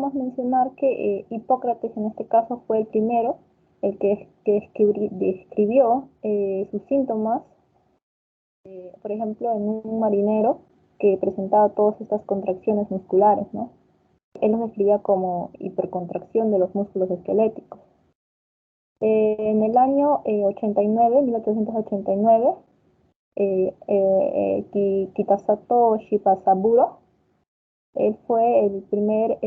podríamos mencionar que Hipócrates en este caso fue el primero, el que describió sus síntomas, por ejemplo, en un marinero que presentaba todas estas contracciones musculares, ¿no? Él los describía como hipercontracción de los músculos esqueléticos. En el año 89, 1889, Kitasato Shibasaburo, él fue el primer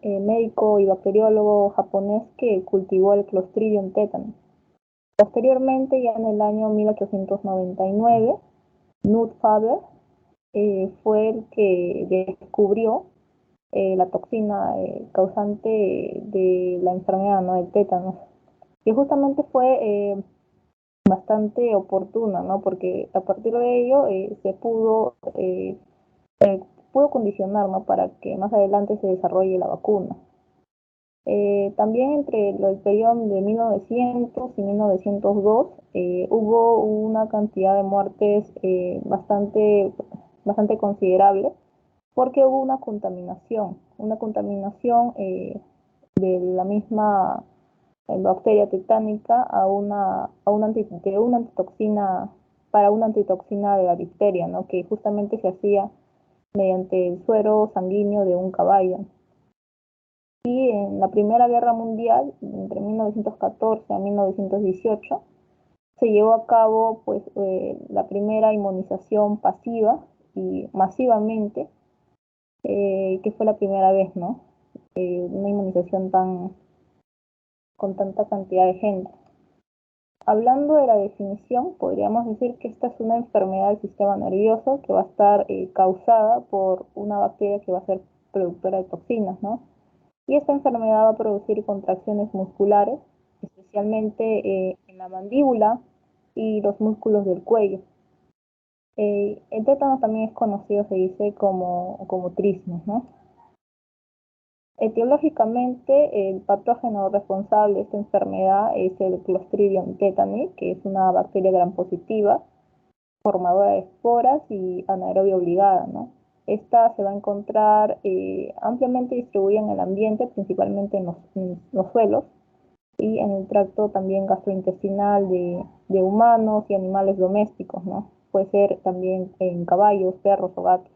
médico y bacteriólogo japonés que cultivó el Clostridium tetani. Posteriormente, ya en el año 1899, Knut Faber fue el que descubrió la toxina causante de la enfermedad, ¿no?, del tétano, que justamente fue bastante oportuna, ¿no?, porque a partir de ello se pudo condicionar, ¿no?, para que más adelante se desarrolle la vacuna. También entre el periodo de 1900 y 1902 hubo una cantidad de muertes bastante considerable, porque hubo una contaminación de la misma bacteria tetánica de una antitoxina, para una antitoxina de la difteria, ¿no?, que justamente se hacía mediante el suero sanguíneo de un caballo. Y en la Primera Guerra Mundial, entre 1914 a 1918, se llevó a cabo pues la primera inmunización pasiva y masivamente, que fue la primera vez, ¿no? Una inmunización con tanta cantidad de gente. Hablando de la definición, podríamos decir que esta es una enfermedad del sistema nervioso que va a estar causada por una bacteria que va a ser productora de toxinas, ¿no? Y esta enfermedad va a producir contracciones musculares, especialmente en la mandíbula y los músculos del cuello. El tétano también es conocido, se dice, como trismus, ¿no? Etiológicamente, el patógeno responsable de esta enfermedad es el Clostridium tetani, que es una bacteria gram positiva, formadora de esporas y anaerobia obligada, ¿no? Esta se va a encontrar ampliamente distribuida en el ambiente, principalmente en los suelos y en el tracto también gastrointestinal de humanos y animales domésticos, ¿no? Puede ser también en caballos, perros o gatos.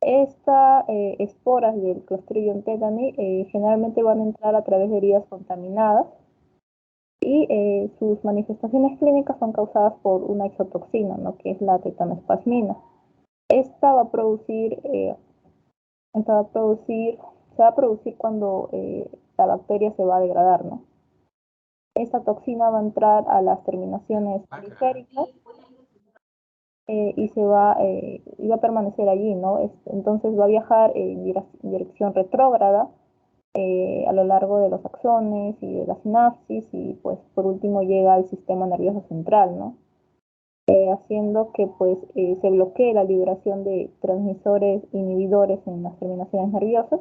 Estas esporas del Clostridium tetani generalmente van a entrar a través de heridas contaminadas y sus manifestaciones clínicas son causadas por una exotoxina, ¿no?, que es la tetanospasmina. Esta va a producir, se va a producir cuando la bacteria se va a degradar, ¿no? Esta toxina va a entrar a las terminaciones periféricas y va a permanecer allí, ¿no? Entonces va a viajar en dirección retrógrada a lo largo de los axones y de la sinapsis, y pues por último llega al sistema nervioso central, ¿no? Haciendo que pues se bloquee la liberación de transmisores inhibidores en las terminaciones nerviosas,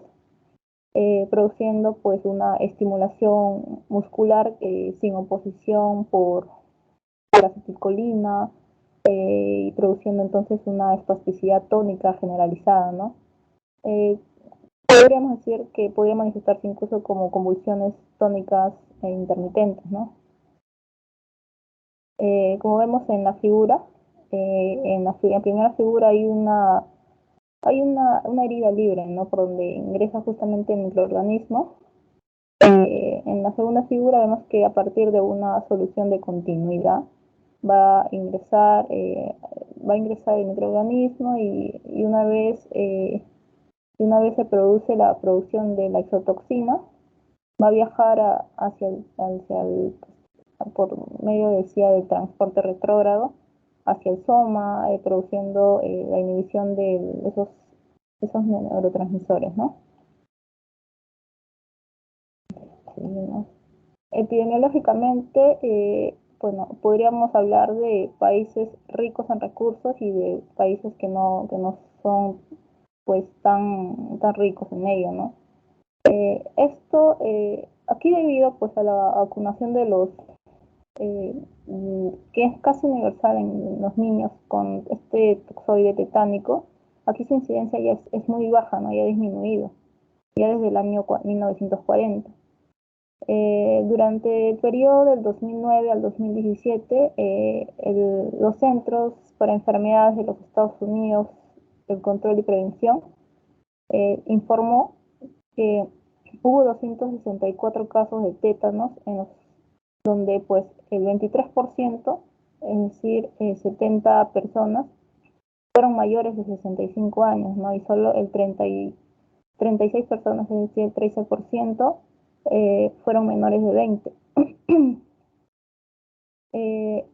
produciendo pues una estimulación muscular sin oposición por acetilcolina, y produciendo entonces una espasticidad tónica generalizada, ¿no? Podríamos decir que podría manifestarse incluso como convulsiones tónicas e intermitentes, ¿no? Como vemos en la figura, en la primera figura hay una herida libre, ¿no?, por donde ingresa justamente el microorganismo. En la segunda figura vemos que a partir de una solución de continuidad va a ingresar el microorganismo y una vez se produce la producción de la exotoxina, va a viajar por medio del transporte retrógrado hacia el soma, produciendo la inhibición de esos neurotransmisores, ¿no? Sí, ¿no? Epidemiológicamente, bueno, podríamos hablar de países ricos en recursos y de países que no son pues tan ricos en ello, ¿no? Esto aquí, debido pues a la vacunación de que es casi universal en los niños con este toxoide tetánico, aquí su incidencia ya es muy baja, ¿no?, ya ha disminuido. ya desde el año 1940. Durante el periodo del 2009 al 2017, los Centros para Enfermedades de los Estados Unidos, el Control y Prevención, informó que hubo 264 casos de tétanos donde pues el 23%, es decir, 70 personas, fueron mayores de 65 años, ¿no? Y solo 36 personas, es decir, el 13%, fueron menores de 20. eh,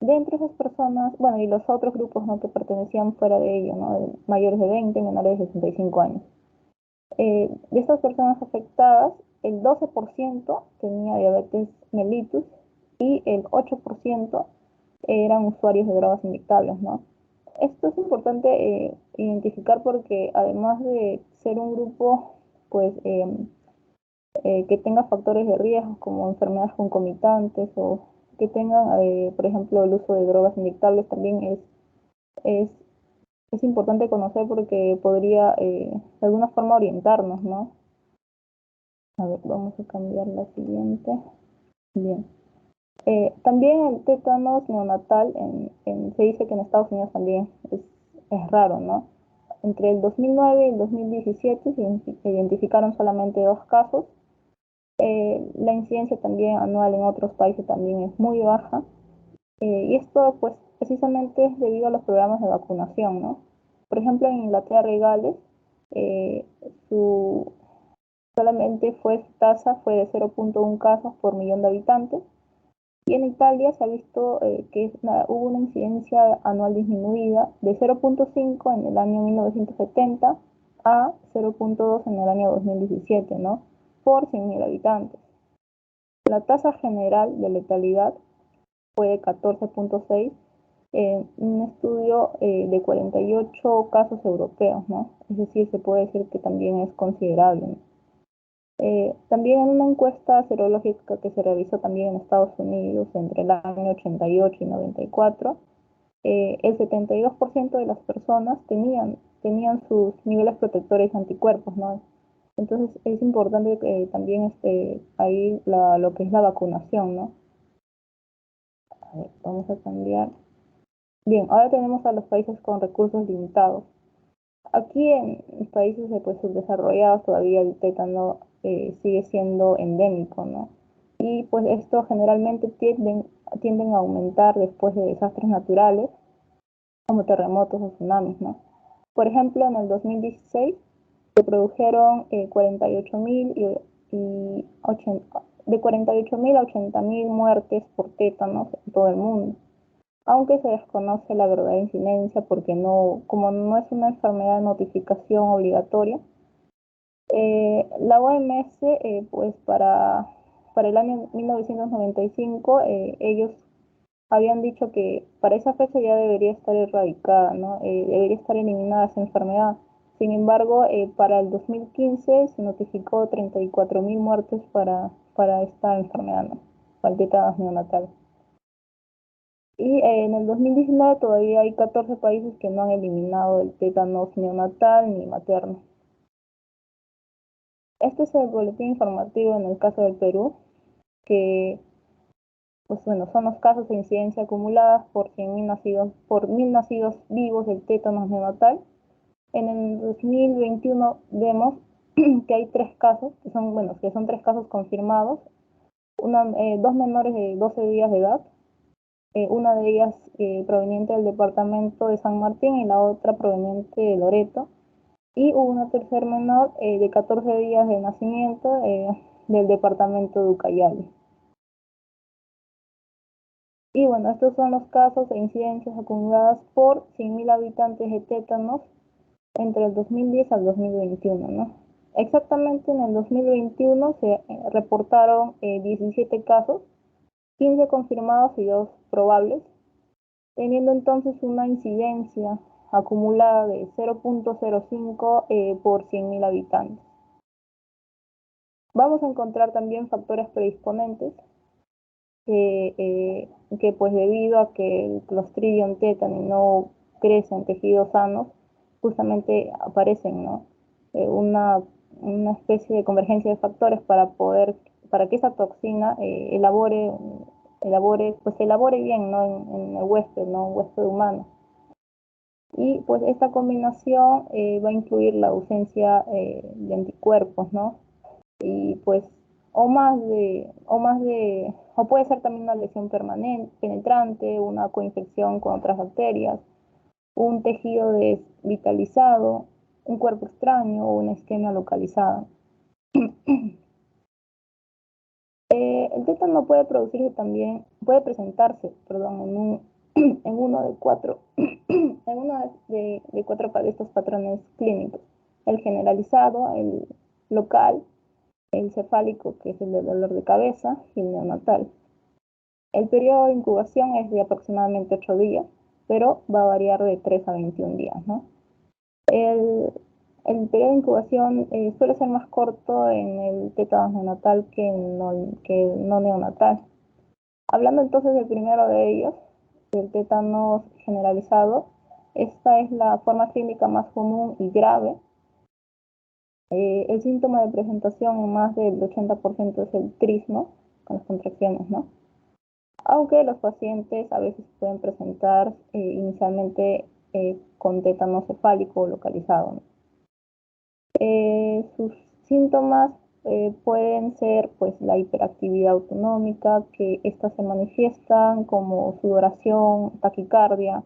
de entre esas personas, bueno, y los otros grupos, ¿no?, que pertenecían fuera de ello, ¿no?, de mayores de 20, menores de 65 años. De estas personas afectadas, el 12% tenía diabetes mellitus y el 8% eran usuarios de drogas inyectables, ¿no? Esto es importante identificar porque además de ser un grupo, pues, que tenga factores de riesgo como enfermedades concomitantes o que tengan, por ejemplo, el uso de drogas inyectables, también es, es importante conocer porque podría de alguna forma orientarnos, ¿no? A ver, vamos a cambiar la siguiente. Bien. También el tétanos neonatal, se dice que en Estados Unidos también es raro, ¿no? Entre el 2009 y el 2017 se identificaron solamente 2 casos. La incidencia también anual en otros países también es muy baja. Y esto, pues, precisamente es debido a los programas de vacunación, ¿no? Por ejemplo, en Inglaterra y Gales, eh, su, solamente su tasa fue de 0.1 casos por millón de habitantes. Y en Italia se ha visto que hubo una incidencia anual disminuida de 0.5 en el año 1970 a 0.2 en el año 2017, ¿no?, por 100.000 habitantes. La tasa general de letalidad fue de 14.6 en un estudio de 48 casos europeos, ¿no? Es decir, se puede decir que también es considerable, ¿no? También en una encuesta serológica que se realizó también en Estados Unidos entre el año 88 y 94, el 72% de las personas tenían sus niveles protectores anticuerpos, ¿no? Entonces es importante que también ahí lo que es la vacunación, ¿no? A ver, vamos a cambiar. Bien, ahora tenemos a los países con recursos limitados. Aquí en países pues, subdesarrollados todavía el tétano sigue siendo endémico, ¿no? Y pues esto generalmente tienden a aumentar después de desastres naturales como terremotos o tsunamis, ¿no? Por ejemplo, en el 2016 se produjeron 48.000 de 48.000 a 80.000 muertes por tétanos en todo el mundo, aunque se desconoce la verdadera incidencia porque como no es una enfermedad de notificación obligatoria. La OMS, pues para el año 1995, ellos habían dicho que para esa fecha ya debería estar erradicada, ¿no? Debería estar eliminada esa enfermedad. Sin embargo, para el 2015 se notificó 34.000 muertes para esta enfermedad, ¿no?, para el tétanos neonatal. Y en el 2019 todavía hay 14 países que no han eliminado el tétanos neonatal ni materno. Este es el boletín informativo en el caso del Perú, que pues bueno, son los casos de incidencia acumuladas por 100.000 nacidos, por 1.000 nacidos vivos del tétanos neonatal. En el 2021 vemos que hay 3 casos, que son 3 casos confirmados, 2 menores de 12 días de edad, una de ellas proveniente del departamento de San Martín y la otra proveniente de Loreto, y hubo una tercer menor de 14 días de nacimiento del departamento de Ucayali. Y bueno, estos son los casos e incidencias acumuladas por 100.000 habitantes de tétanos entre el 2010 al 2021, ¿no? Exactamente en el 2021 se reportaron 17 casos, 15 confirmados y 2 probables, teniendo entonces una incidencia acumulada de 0.05 por 100.000 habitantes. Vamos a encontrar también factores predisponentes que pues debido a que el Clostridium tetani no crece en tejidos sanos, justamente aparecen, ¿no? Una una especie de convergencia de factores para que esa toxina se elabore bien, ¿no? en el huésped, ¿no? Un huésped humano. Y pues esta combinación va a incluir la ausencia de anticuerpos, ¿no? Y pues, o puede ser también una lesión permanente, penetrante, una coinfección con otras bacterias, un tejido desvitalizado, un cuerpo extraño o una isquemia localizada. El tétano puede presentarse, perdón, en uno de cuatro, en uno de cuatro de estos patrones clínicos: el generalizado, el local, el cefálico, que es el del dolor de cabeza, y el neonatal. El periodo de incubación es de aproximadamente 8 días, pero va a variar de 3 a 21 días, ¿no? El, el periodo de incubación suele ser más corto en el tétano neonatal que el no neonatal. Hablando entonces del primero de ellos, el tétano generalizado, esta es la forma clínica más común y grave. El síntoma de presentación en más del 80% es el trismo, con las contracciones, ¿no? Aunque los pacientes a veces pueden presentar inicialmente con tétano cefálico localizado, ¿no? Sus síntomas pueden ser pues la hiperactividad autonómica, que estas se manifiestan como sudoración, taquicardia.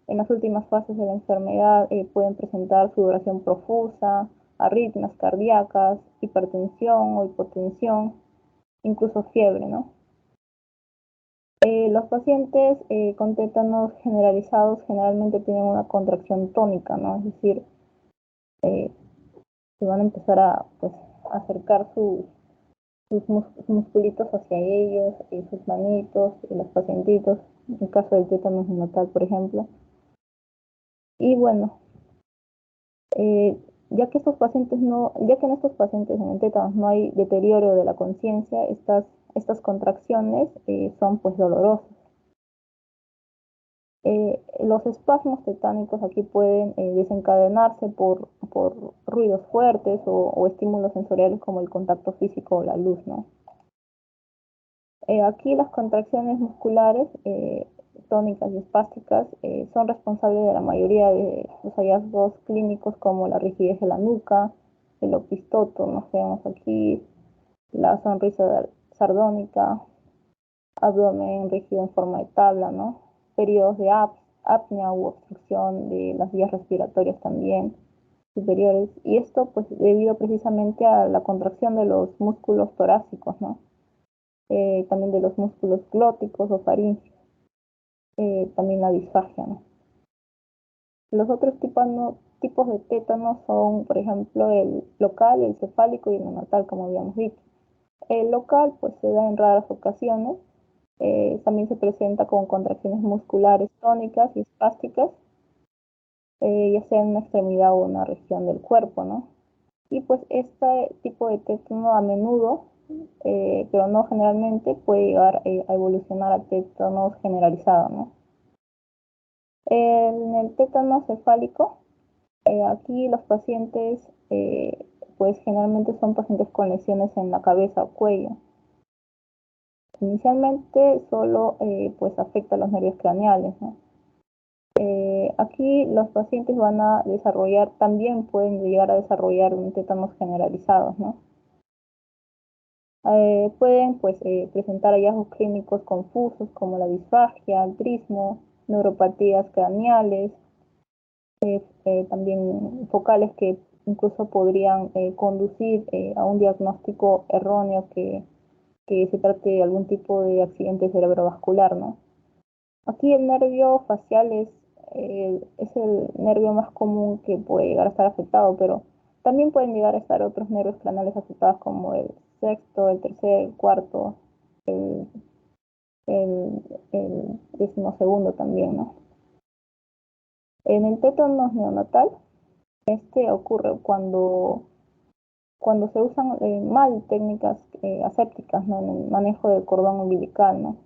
En las últimas fases de la enfermedad pueden presentar sudoración profusa, arritmias cardíacas, hipertensión o hipotensión, incluso fiebre, ¿no? Los pacientes con tétanos generalizados generalmente tienen una contracción tónica, ¿no? Es decir, eh, se van a empezar a pues, acercar sus musculitos hacia ellos, sus manitos, los pacientitos, en el caso del tétano neonatal, por ejemplo. Y bueno, eh, ya que en estos pacientes en el tétanos no hay deterioro de la conciencia, estas contracciones son pues dolorosas. Los espasmos tetánicos aquí pueden desencadenarse por ruidos fuertes o estímulos sensoriales como el contacto físico o la luz, ¿no? Aquí las contracciones musculares tónicas y espásticas son responsables de la mayoría de los hallazgos clínicos, como la rigidez de la nuca, el opistoto, nos vemos aquí, la sonrisa sardónica, abdomen rígido en forma de tabla, ¿no? Periodos de apnea u obstrucción de las vías respiratorias también superiores, y esto pues debido precisamente a la contracción de los músculos torácicos, ¿no? También de los músculos glóticos o faríngeos, también la disfagia, ¿no? Los otros tipos de tétanos son, por ejemplo, el local, el cefálico y el neonatal, como habíamos dicho. El local pues se da en raras ocasiones. También se presenta con contracciones musculares tónicas y espásticas, ya sea en una extremidad o una región del cuerpo, ¿no? Y pues este tipo de tétano a menudo, pero no generalmente, puede llegar a evolucionar a tétanos generalizado, ¿no? En el tétano cefálico, aquí los pacientes, pues generalmente son pacientes con lesiones en la cabeza o cuello. Inicialmente solo pues afecta a los nervios craneales, ¿no? Aquí los pacientes también pueden llegar a desarrollar un tétanos generalizado, ¿no? Pueden pues presentar hallazgos clínicos confusos como la disfagia, el trismo, neuropatías craneales, también focales que incluso podrían conducir a un diagnóstico erróneo que se trate de algún tipo de accidente cerebrovascular, ¿no? Aquí el nervio facial es el nervio más común que puede llegar a estar afectado, pero también pueden llegar a estar otros nervios craneales afectados como el sexto, el tercer, el cuarto, el, el, el 12º también, ¿no? En el tétano neonatal, este ocurre cuando se usan mal técnicas asépticas, ¿no? En el manejo del cordón umbilical, ¿no?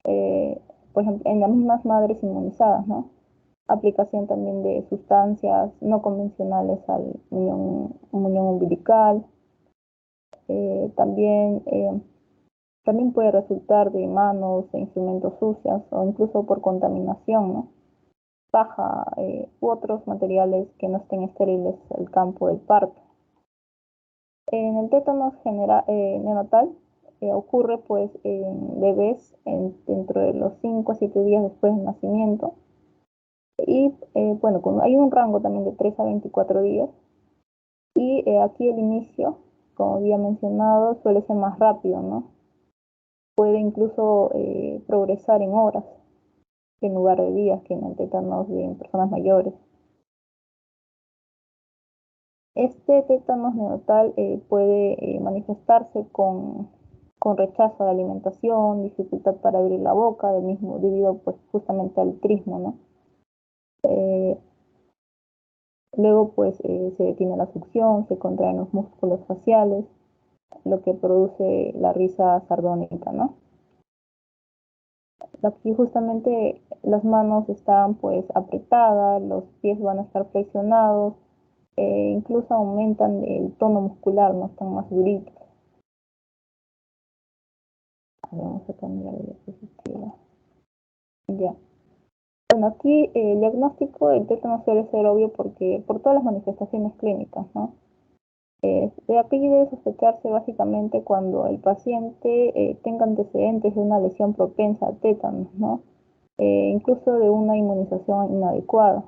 Eh, por ejemplo, en las mismas madres inmunizadas, ¿no? aplicación también de sustancias no convencionales al muñón umbilical. También puede resultar de manos e instrumentos sucios o incluso por contaminación, ¿no? Paja u otros materiales que no estén estériles al campo del parto. En el tétanos neonatal ocurre pues en bebés dentro de los 5 a 7 días después del nacimiento y bueno, hay un rango también de 3 a 24 días y aquí el inicio, como había mencionado, suele ser más rápido, ¿no? Puede incluso progresar en horas en lugar de días, que en el tétanos de personas mayores. Este tétanos neonatal puede manifestarse con rechazo a la alimentación, dificultad para abrir la boca, debido pues, justamente al trismo, ¿no? Luego pues se detiene la succión, se contraen los músculos faciales, lo que produce la risa sardónica, ¿no? Aquí justamente las manos están pues apretadas, los pies van a estar flexionados, incluso aumentan el tono muscular, no están más duritos. Vamos a cambiar de diapositiva. Ya. Bueno, aquí el diagnóstico del tétano suele ser obvio por todas las manifestaciones clínicas, ¿no? De aquí debe sospecharse básicamente cuando el paciente tenga antecedentes de una lesión propensa a tétanos, ¿no? Incluso de una inmunización inadecuada.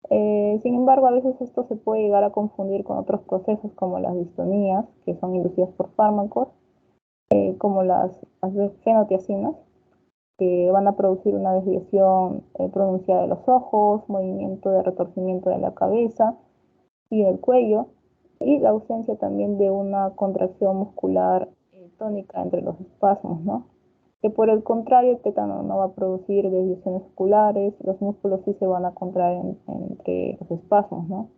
Sin embargo, a veces esto se puede llegar a confundir con otros procesos como las distonías, que son inducidas por fármacos, como las fenotiacinas, que van a producir una desviación pronunciada de los ojos, movimiento de retorcimiento de la cabeza y del cuello, y la ausencia también de una contracción muscular tónica entre los espasmos, ¿no? Que por el contrario, el tétano no va a producir desviaciones oculares, los músculos sí se van a contraer entre los espasmos, ¿no?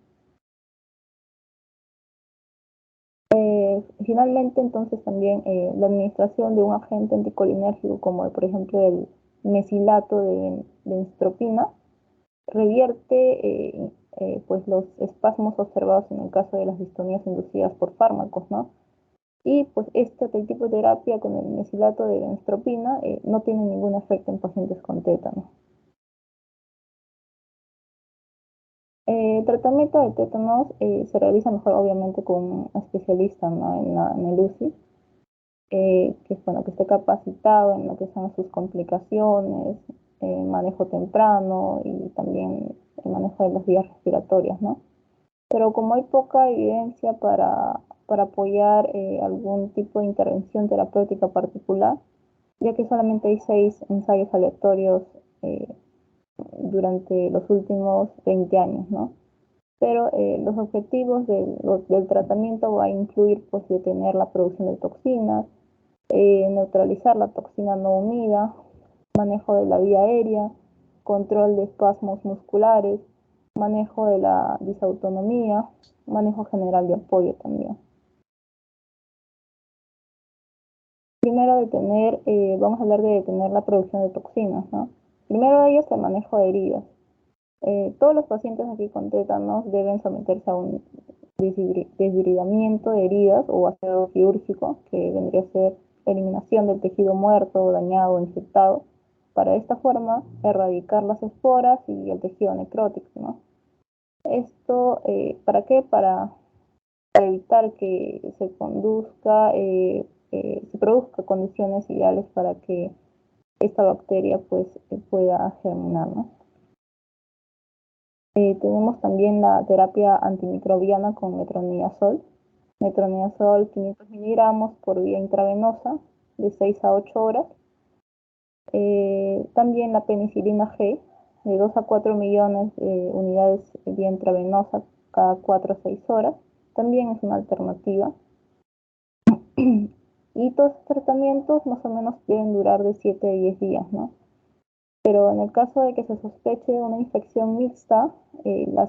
Finalmente, entonces, también la administración de un agente anticolinérgico como por ejemplo el mesilato de benztropina revierte pues los espasmos observados en el caso de las distonías inducidas por fármacos, ¿no? Y pues este tipo de terapia con el mesilato de benztropina no tiene ningún efecto en pacientes con tétano. El tratamiento de tétanos se realiza mejor obviamente con un especialista, ¿no? en el UCI, que, bueno, que esté capacitado en lo que son sus complicaciones, manejo temprano y también el manejo de las vías respiratorias, ¿no? Pero como hay poca evidencia para apoyar algún tipo de intervención terapéutica particular, ya que solamente hay 6 ensayos aleatorios eh, durante los últimos 20 años, ¿no? Pero los objetivos del tratamiento va a incluir pues detener la producción de toxinas, neutralizar la toxina no unida, manejo de la vía aérea, control de espasmos musculares, manejo de la disautonomía, manejo general de apoyo también. Primero vamos a hablar de detener la producción de toxinas, ¿no? Primero de ellos el manejo de heridas. Todos los pacientes aquí con tétanos deben someterse a un desbridamiento de heridas o aseo quirúrgico, que vendría a ser eliminación del tejido muerto, dañado o infectado, para de esta forma erradicar las esporas y el tejido necrótico, ¿no? Esto, ¿para qué? Para evitar que se produzca condiciones ideales para que esta bacteria pues pueda germinar, ¿no? Tenemos también la terapia antimicrobiana con metronidazol. Metronidazol 500 miligramos por vía intravenosa de 6 a 8 horas. También la penicilina G de 2 a 4 millones de unidades vía intravenosa cada 4 a 6 horas. También es una alternativa. Y todos estos tratamientos más o menos deben durar de 7 a 10 días, ¿no? Pero en el caso de que se sospeche una infección mixta, la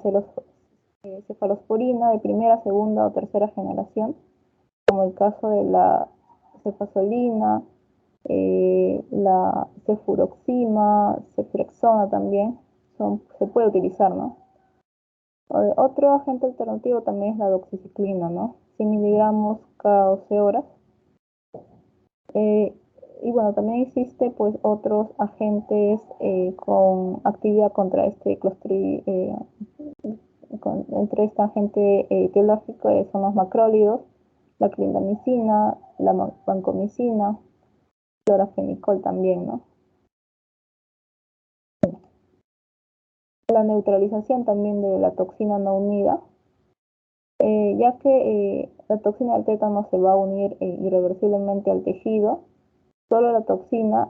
cefalosporina de primera, segunda o tercera generación, como el caso de la cefazolina, la cefuroxima, ceftriaxona también, se puede utilizar, ¿no? Otro agente alternativo también es la doxiciclina, ¿no? 100 miligramos cada 12 horas. Y bueno, también existe pues otros agentes con actividad contra este entre este agente etiológico son los macrólidos, la clindamicina, la vancomicina, clorafenicol también, ¿no? La neutralización también de la toxina no unida, ya que la toxina del tétano se va a unir irreversiblemente al tejido, solo la toxina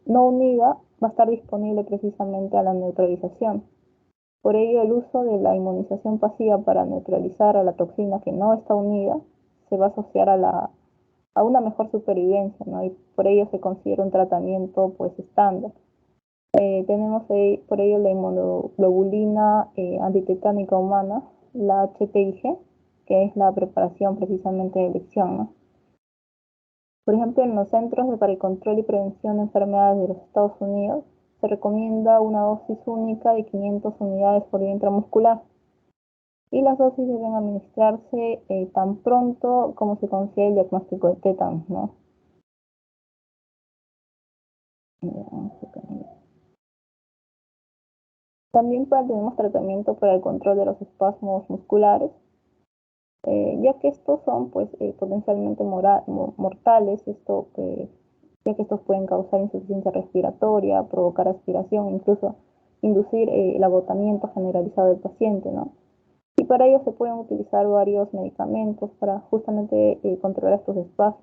no unida va a estar disponible precisamente a la neutralización. Por ello, el uso de la inmunización pasiva para neutralizar a la toxina que no está unida se va a asociar a una mejor supervivencia, ¿no? Y por ello se considera un tratamiento pues estándar. Tenemos por ello la inmunoglobulina antitetánica humana, la HTIG, que es la preparación precisamente de elección, ¿no? Por ejemplo, en los Centros para el Control y Prevención de Enfermedades de los Estados Unidos se recomienda una dosis única de 500 unidades por vía intramuscular y las dosis deben administrarse tan pronto como se consigue el diagnóstico de tétanos, ¿no? También tenemos tratamiento para el control de los espasmos musculares, ya que estos son pues, potencialmente mortales, ya que estos pueden causar insuficiencia respiratoria, provocar aspiración, incluso inducir el agotamiento generalizado del paciente, ¿no? Y para ello se pueden utilizar varios medicamentos para justamente controlar estos espasmos.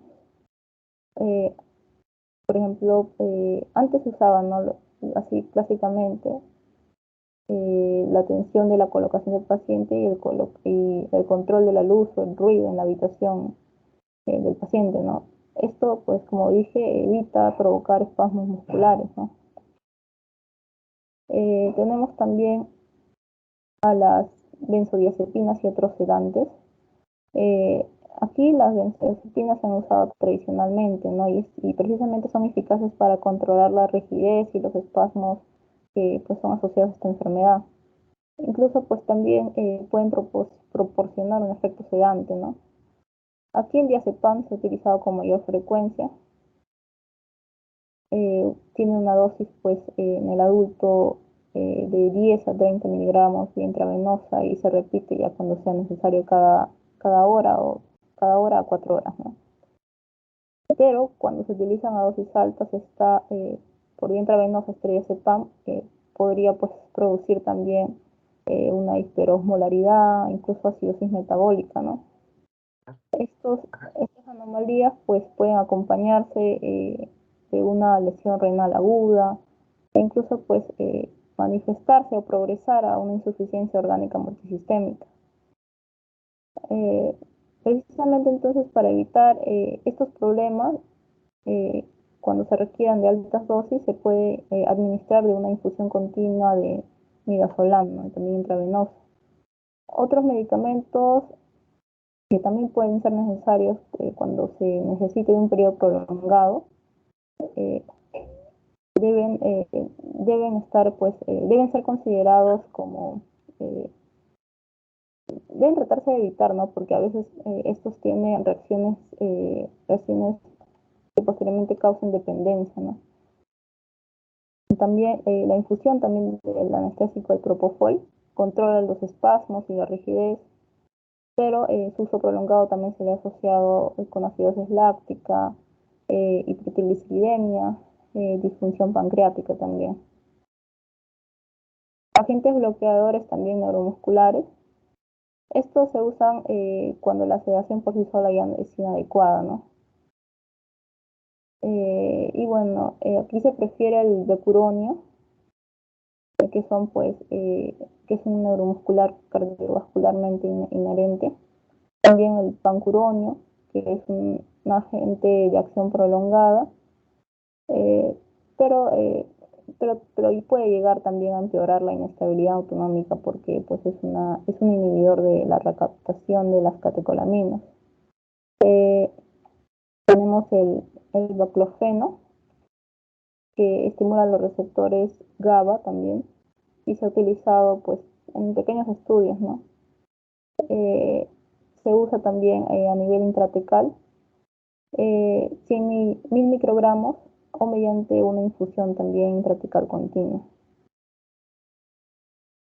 Por ejemplo, antes se usaban, ¿no? Así clásicamente la atención de la colocación del paciente y el control de la luz o el ruido en la habitación del paciente, ¿no? Esto, pues, como dije, evita provocar espasmos musculares, ¿no? Tenemos también a las benzodiazepinas y otros sedantes. Eh, Aquí las benzodiazepinas se han usado tradicionalmente, ¿no? Y precisamente son eficaces para controlar la rigidez y los espasmos que pues, son asociados a esta enfermedad. Incluso pues también pueden proporcionar un efecto sedante, ¿no? Aquí el diazepam se ha utilizado con mayor frecuencia. Tiene una dosis pues en el adulto de 10 a 30 miligramos vía intravenosa y se repite ya cuando sea necesario cada hora o cada hora a 4 horas, ¿no? Pero cuando se utilizan a dosis altas por vía intravenosa este diazepam podría pues producir también una hiperosmolaridad, incluso acidosis metabólica, ¿no? Estas anomalías pues pueden acompañarse de una lesión renal aguda e incluso pues manifestarse o progresar a una insuficiencia orgánica multisistémica. Eh, Precisamente entonces para evitar estos problemas, cuando se requieran de altas dosis, se puede administrar de una infusión continua de midazolam, ¿no? También intravenoso. Otros medicamentos que también pueden ser necesarios cuando se necesite de un periodo prolongado, eh, deben estar, pues, deben ser considerados como, eh, deben tratarse de evitar, ¿no? Porque a veces estos tienen reacciones que posteriormente causan dependencia, ¿no? También la infusión también del anestésico del propofol controla los espasmos y la rigidez, pero su uso prolongado también se le ha asociado con acidosis láctica, hipertrigliceridemia, disfunción pancreática también. Agentes bloqueadores también neuromusculares. Estos se usan cuando la sedación por sí sola ya es inadecuada, ¿no? Y bueno, aquí se prefiere el becuronio, que son pues, que es un neuromuscular cardiovascularmente inherente. También el pancuronio, que es un agente de acción prolongada, eh, pero, eh, pero puede llegar también a empeorar la inestabilidad autonómica porque pues, es un inhibidor de la recaptación de las catecolaminas. Eh, Tenemos el baclofeno, que estimula los receptores GABA también, y se ha utilizado pues en pequeños estudios, ¿no? Se usa también a nivel intratecal 100.000 microgramos o mediante una infusión también intratecal continua.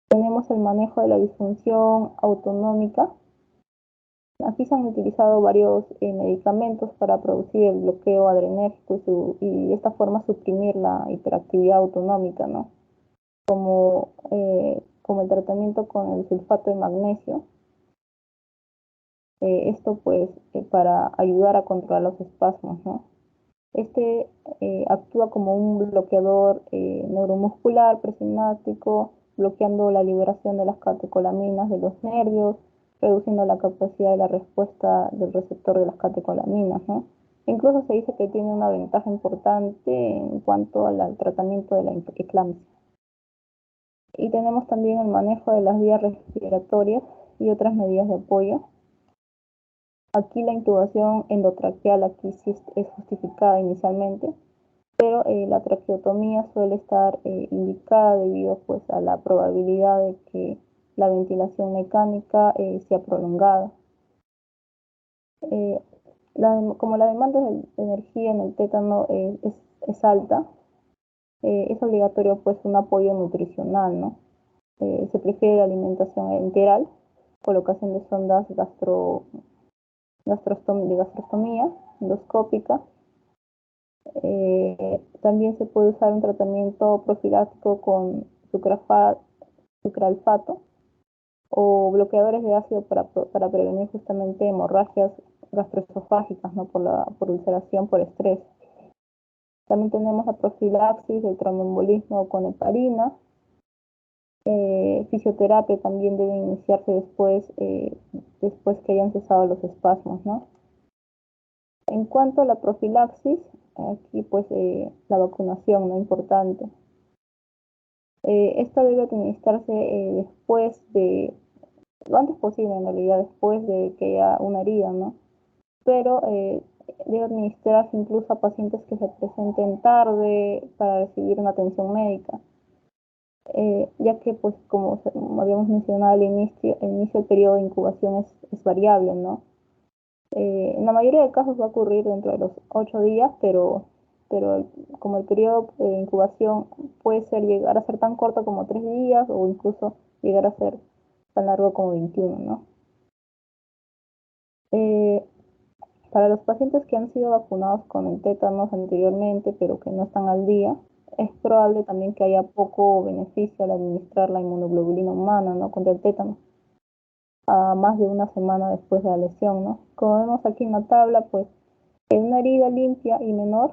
Tenemos el manejo de la disfunción autonómica. Aquí se han utilizado varios medicamentos para producir el bloqueo adrenérgico y de esta forma suprimir la hiperactividad autonómica, ¿no? Como el tratamiento con el sulfato de magnesio. Esto pues para ayudar a controlar los espasmos, ¿no? Este actúa como un bloqueador neuromuscular presináptico, bloqueando la liberación de las catecolaminas de los nervios, reduciendo la capacidad de la respuesta del receptor de las catecolaminas, ¿no? Incluso se dice que tiene una ventaja importante en cuanto al tratamiento de la eclampsia. Y tenemos también el manejo de las vías respiratorias y otras medidas de apoyo. Aquí la intubación endotraqueal aquí sí es justificada inicialmente, pero la traqueotomía suele estar indicada debido pues a la probabilidad de que la ventilación mecánica sea prolongada. Como la demanda de energía en el tétano es alta, es obligatorio pues un apoyo nutricional, ¿no? Se prefiere la alimentación enteral, colocación de sondas de gastrostomía endoscópica. También se puede usar un tratamiento profiláctico con sucralfato o bloqueadores de ácido para prevenir justamente hemorragias gastroesofágicas, ¿no? por ulceración por estrés. También tenemos la profilaxis del tromboembolismo con heparina. Fisioterapia también debe iniciarse después que hayan cesado los espasmos, ¿no? En cuanto a la profilaxis, aquí pues la vacunación, ¿no? Importante. Esta debe administrarse lo antes posible en realidad, después de que haya una herida, ¿no? Pero debe administrarse incluso a pacientes que se presenten tarde para recibir una atención médica. Ya que pues como habíamos mencionado al inicio, el periodo de incubación es variable, ¿no? En la mayoría de casos va a ocurrir dentro de los 8 días, pero como el periodo de incubación puede llegar a ser tan corto como 3 días o incluso llegar a ser tan largo como 21, ¿no? Eh, para los pacientes que han sido vacunados con el tétanos anteriormente, pero que no están al día, es probable también que haya poco beneficio al administrar la inmunoglobulina humana, ¿no? Contra el tétano a más de una semana después de la lesión, ¿no? Como vemos aquí en la tabla, pues en una herida limpia y menor,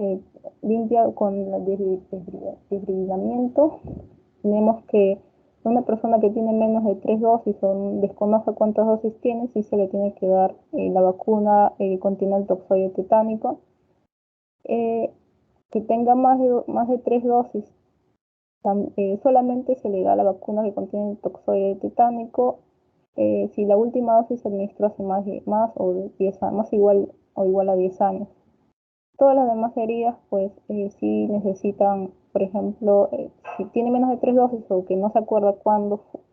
eh, limpia con el desbridamiento, tenemos que una persona que tiene menos de 3 dosis o desconoce cuántas dosis tiene, sí se le tiene que dar la vacuna que contiene el toxoide tetánico. Que tenga más de 3 dosis, solamente se le da la vacuna que contiene el toxoide tetánico si la última dosis se administró hace más o 10 años, más igual o igual a 10 años. Todas las demás heridas, pues sí necesitan, por ejemplo, si tiene menos de 3 dosis o que no se acuerda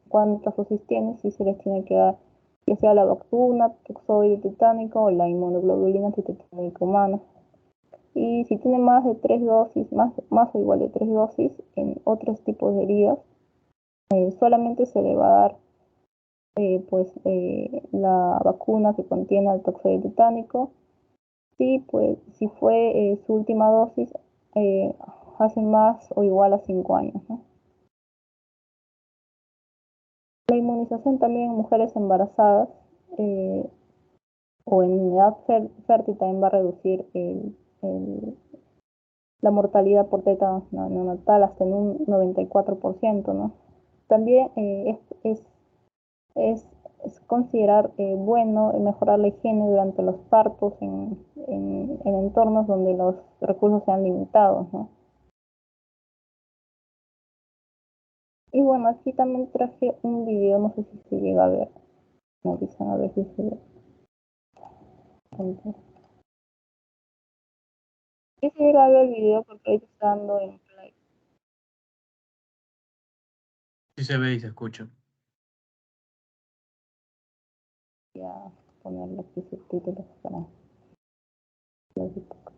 cuántas dosis tiene, sí se les tiene que dar, ya sea la vacuna, toxoide tetánico o la inmunoglobulina antitetánica humana. Y si tiene más de 3 dosis, más o igual de 3 dosis en otros tipos de heridas, solamente se le va a dar la vacuna que contiene el toxoide tetánico. Si fue su última dosis hace más o igual a 5 años, ¿no? La inmunización también en mujeres embarazadas eh, o en edad fértil también va a reducir la mortalidad por tétanos neonatal hasta en un 94%, ¿no? También es, es considerar bueno mejorar la higiene durante los partos en entornos donde los recursos sean limitados, ¿no? Y bueno, aquí también traje un video, no sé si se llega a ver. Me avisan a ver si se ve. Entonces, si se llega a ver el video porque ahí está dando en play. Sí se ve y se escucha. Voy a ponerle aquí subtítulos para los subtítulos.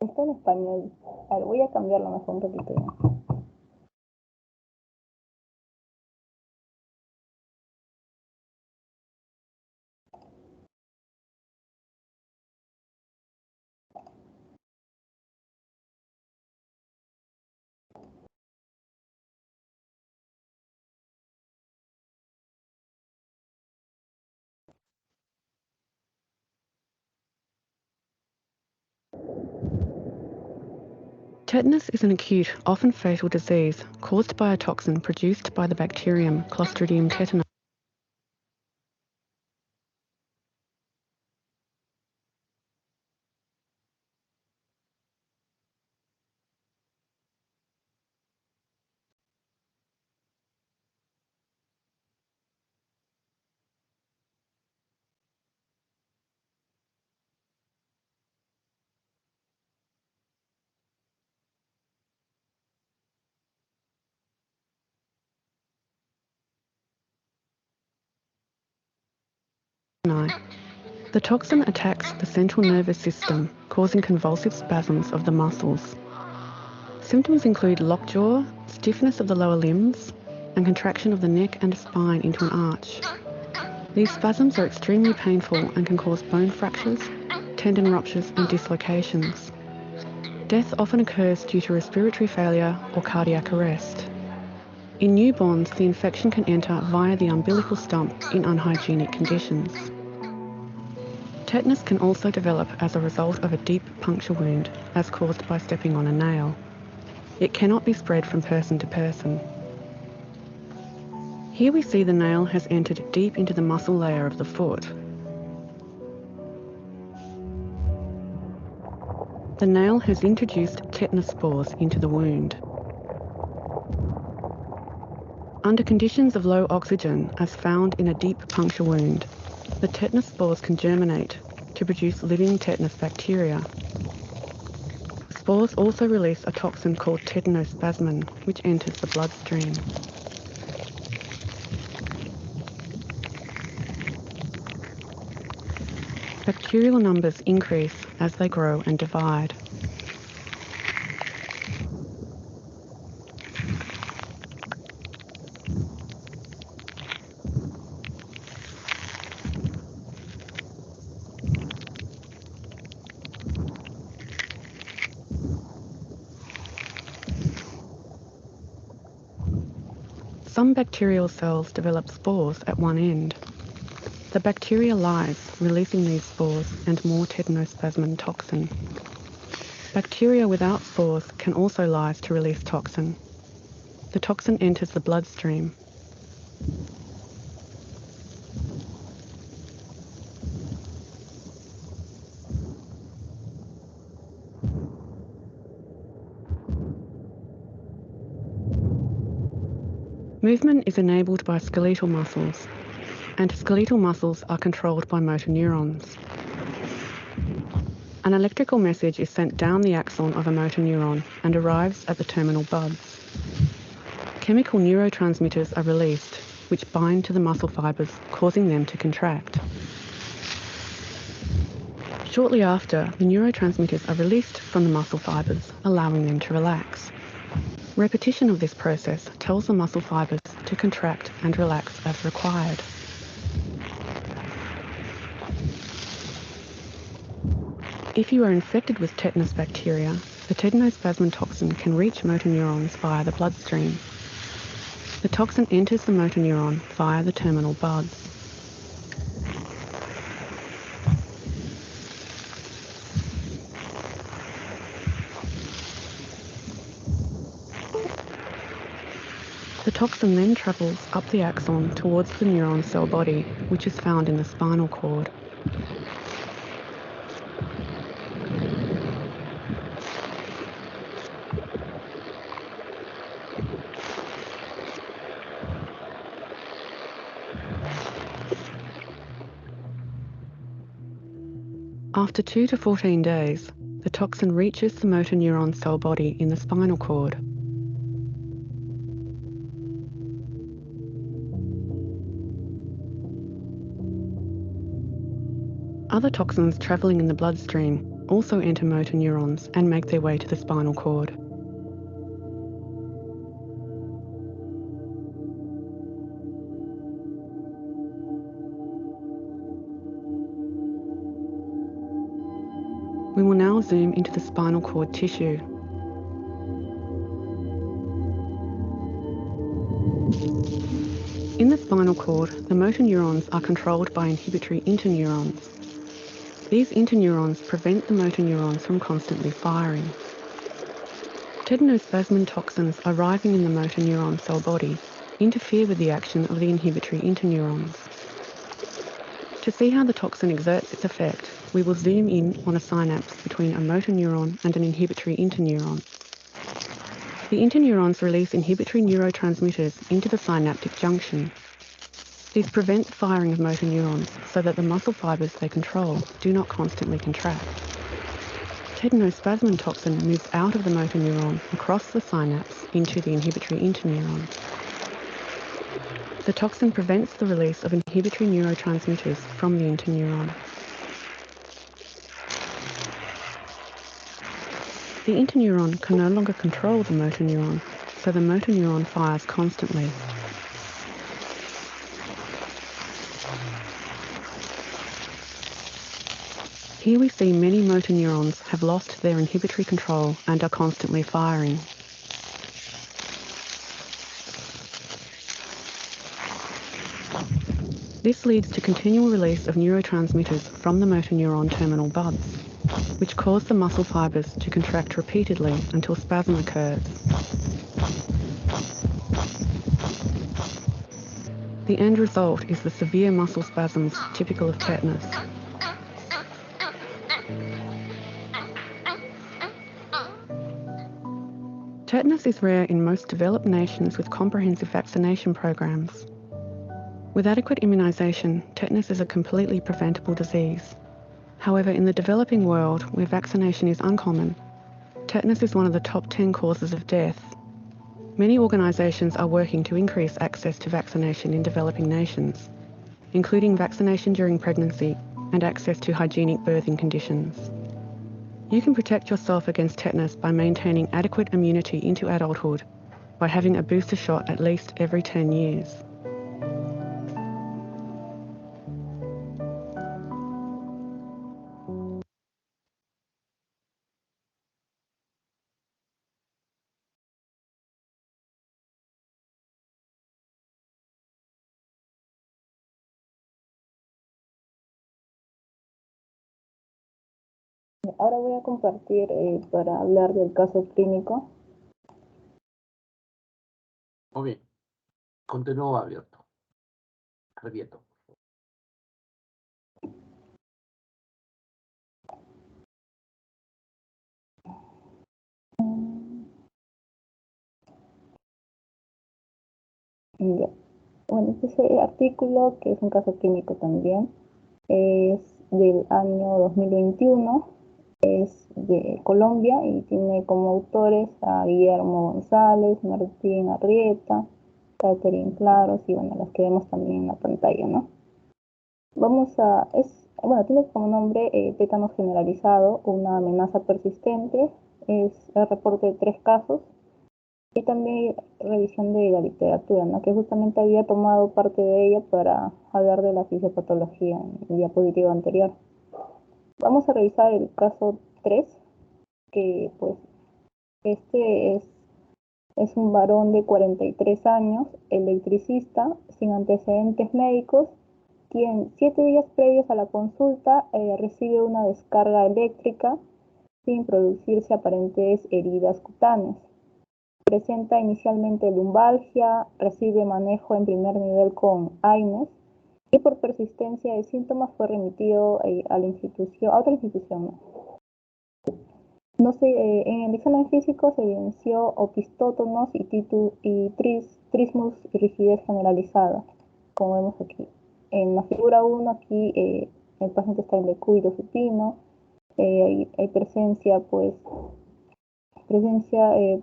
Está en español. A ver, voy a cambiarlo mejor un poquito ya. Tetanus is an acute, often fatal disease caused by a toxin produced by the bacterium Clostridium tetani. The toxin attacks the central nervous system, causing convulsive spasms of the muscles. Symptoms include lockjaw, stiffness of the lower limbs, and contraction of the neck and spine into an arch. These spasms are extremely painful and can cause bone fractures, tendon ruptures, and dislocations. Death often occurs due to respiratory failure or cardiac arrest. In newborns, the infection can enter via the umbilical stump in unhygienic conditions. Tetanus can also develop as a result of a deep puncture wound, as caused by stepping on a nail. It cannot be spread from person to person. Here we see the nail has entered deep into the muscle layer of the foot. The nail has introduced tetanus spores into the wound. Under conditions of low oxygen, as found in a deep puncture wound, the tetanus spores can germinate to produce living tetanus bacteria. Spores also release a toxin called tetanospasmin, which enters the bloodstream. Bacterial numbers increase as they grow and divide. Some bacterial cells develop spores at one end. The bacteria lyse, releasing these spores and more tetanospasmin toxin. Bacteria without spores can also lyse to release toxin. The toxin enters the bloodstream. Movement is enabled by skeletal muscles, and skeletal muscles are controlled by motor neurons. An electrical message is sent down the axon of a motor neuron and arrives at the terminal buds. Chemical neurotransmitters are released, which bind to the muscle fibres, causing them to contract. Shortly after, the neurotransmitters are released from the muscle fibres, allowing them to relax. Repetition of this process tells the muscle fibres to contract and relax as required. If you are infected with tetanus bacteria, the tetanospasmin toxin can reach motor neurons via the bloodstream. The toxin enters the motor neuron via the terminal buds. The toxin then travels up the axon towards the neuron cell body, which is found in the spinal cord. After 2 to 14 days, the toxin reaches the motor neuron cell body in the spinal cord. Other toxins travelling in the bloodstream also enter motor neurons and make their way to the spinal cord. We will now zoom into the spinal cord tissue. In the spinal cord, the motor neurons are controlled by inhibitory interneurons. These interneurons prevent the motor neurons from constantly firing. Tetanospasmin toxins arriving in the motor neuron cell body interfere with the action of the inhibitory interneurons. To see how the toxin exerts its effect, we will zoom in on a synapse between a motor neuron and an inhibitory interneuron. The interneurons release inhibitory neurotransmitters into the synaptic junction. These prevent the firing of motor neurons so that the muscle fibres they control do not constantly contract. Tetanospasmin toxin moves out of the motor neuron across the synapse into the inhibitory interneuron. The toxin prevents the release of inhibitory neurotransmitters from the interneuron. The interneuron can no longer control the motor neuron, so the motor neuron fires constantly. Here we see many motor neurons have lost their inhibitory control and are constantly firing. This leads to continual release of neurotransmitters from the motor neuron terminal buds, which cause the muscle fibres to contract repeatedly until spasm occurs. The end result is the severe muscle spasms typical of tetanus. Tetanus is rare in most developed nations with comprehensive vaccination programs. With adequate immunisation, tetanus is a completely preventable disease. However, in the developing world, where vaccination is uncommon, tetanus is one of the top 10 causes of death. Many organisations are working to increase access to vaccination in developing nations, including vaccination during pregnancy and access to hygienic birthing conditions. You can protect yourself against tetanus by maintaining adequate immunity into adulthood by having a booster shot at least every 10 years. Ahora voy a compartir para hablar del caso clínico. Muy bien. Continúo abierto. Abierto. Ya. Bueno, ese artículo, que es un caso clínico también, es del año 2021, es de Colombia y tiene como autores a Guillermo González, Martín Arrieta, Catherine Claros y bueno, las que vemos también en la pantalla, ¿no? Tiene como nombre tétanos generalizado, una amenaza persistente, es el reporte de 3 casos y también revisión de la literatura, ¿no? Que justamente había tomado parte de ella para hablar de la fisiopatología en el diapositivo anterior. Vamos a revisar el caso 3, que pues este es un varón de 43 años, electricista, sin antecedentes médicos, quien 7 días previos a la consulta recibe una descarga eléctrica sin producirse aparentes heridas cutáneas. Presenta inicialmente lumbalgia, recibe manejo en primer nivel con AINES y por persistencia de síntomas fue remitido a otra institución, ¿no? En el examen físico se evidenció opistótonos y trismus y rigidez generalizada, como vemos aquí. En la figura 1, aquí el paciente está en decúbito supino, hay presencia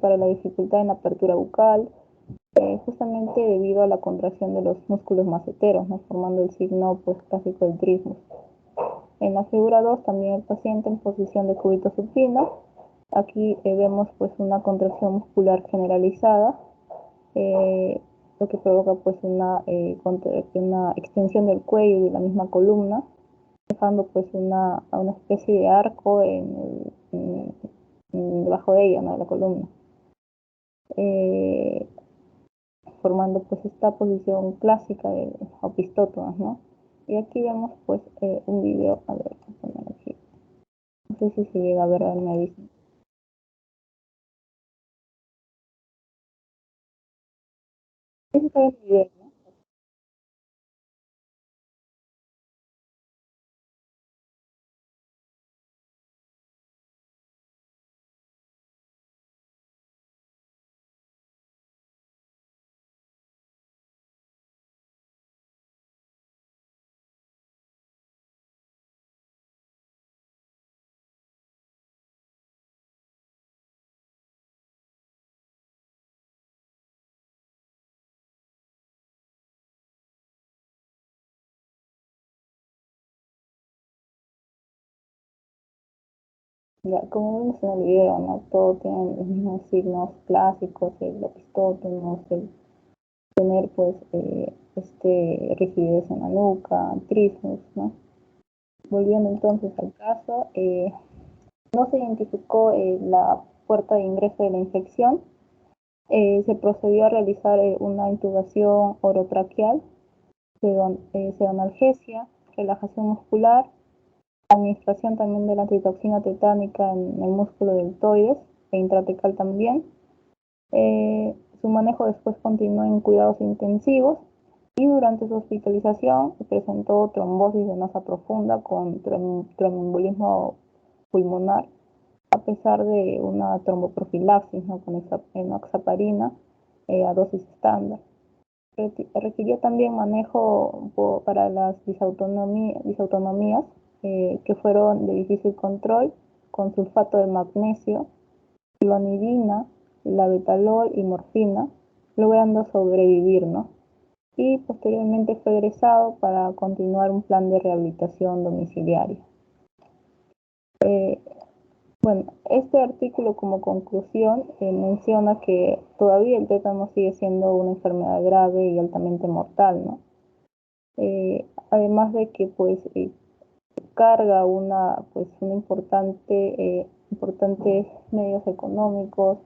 para la dificultad en la apertura bucal, justamente debido a la contracción de los músculos maceteros, ¿no? Formando el signo clásico del trismus. En la figura 2 también el paciente en posición de cúbito supino. Aquí vemos una contracción muscular generalizada, lo que provoca una extensión del cuello y de la misma columna, dejando una especie de arco debajo de ella, ¿no? De la columna, formando esta posición clásica de opistótonos, ¿no? Y aquí vemos un video, a ver, voy a poner aquí, no sé si se llega a ver, me avisan. Ese está el video, ¿no? Ya, como vemos en el video, ¿no? Todo tiene los mismos signos clásicos, el opistótonos, el tener rigidez en la nuca, trismus, ¿no? Volviendo entonces al caso, no se identificó la puerta de ingreso de la infección, se procedió a realizar una intubación orotraqueal, pseudoanalgesia, relajación muscular, administración también de la antitoxina tetánica en el músculo deltoides e intratecal también. Su manejo después continuó en cuidados intensivos y durante su hospitalización presentó trombosis venosa profunda con tromboembolismo pulmonar, a pesar de una tromboprofilaxis, ¿no? Con enoxaparina a dosis estándar. Requirió también manejo para las disautonomías que fueron de difícil control con sulfato de magnesio, clonidina, labetalol y morfina, logrando sobrevivir, ¿no? Y posteriormente fue egresado para continuar un plan de rehabilitación domiciliaria. Bueno, este artículo como conclusión menciona que todavía el tétano sigue siendo una enfermedad grave y altamente mortal, ¿no? Además de que carga importantes medios económicos,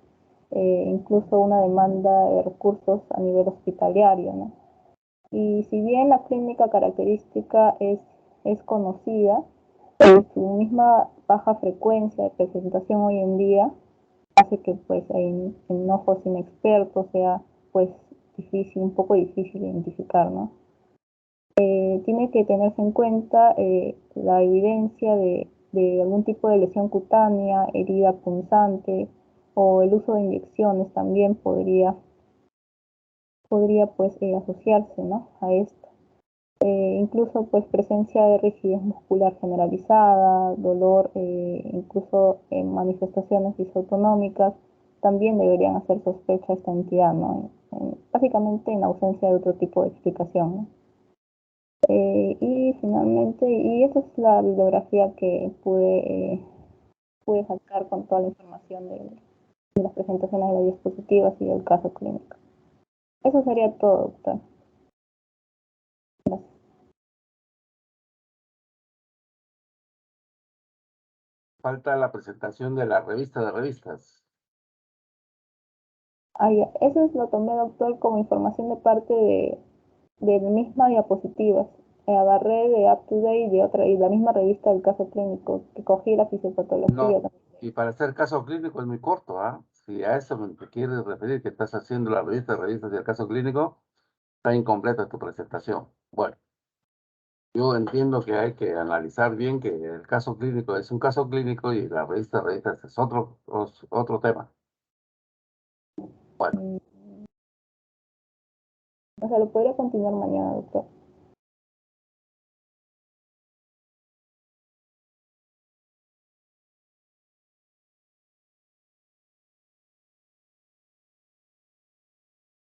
incluso una demanda de recursos a nivel hospitalario, ¿no? Y si bien la clínica característica es conocida, su misma baja frecuencia de presentación hoy en día hace que en ojos inexpertos sea un poco difícil identificar, ¿no? Tiene que tenerse en cuenta la evidencia de algún tipo de lesión cutánea, herida punzante o el uso de inyecciones también podría podría pues asociarse, ¿no?, a esto. Incluso pues presencia de rigidez muscular generalizada, dolor, incluso en manifestaciones disautonómicas, también deberían hacer sospecha a esta entidad, ¿no? Básicamente en ausencia de otro tipo de explicación, ¿no? Y finalmente, y esa es la bibliografía que pude sacar con toda la información de las presentaciones de las diapositivas y del caso clínico. Eso sería todo, doctor. Gracias. Falta la presentación de la revista de revistas. Eso lo tomé, doctor, como información de parte de la misma diapositivas. Agarré de Up to Date y la misma revista del caso clínico, que cogí la fisiopatología. No, y para hacer caso clínico es muy corto, ¿ah? Si a eso te quieres referir, que estás haciendo la revista de revistas del caso clínico, está incompleta tu presentación. Bueno, yo entiendo que hay que analizar bien que el caso clínico es un caso clínico y la revista de revistas es otro tema. Bueno. O sea, lo podría continuar mañana, doctor.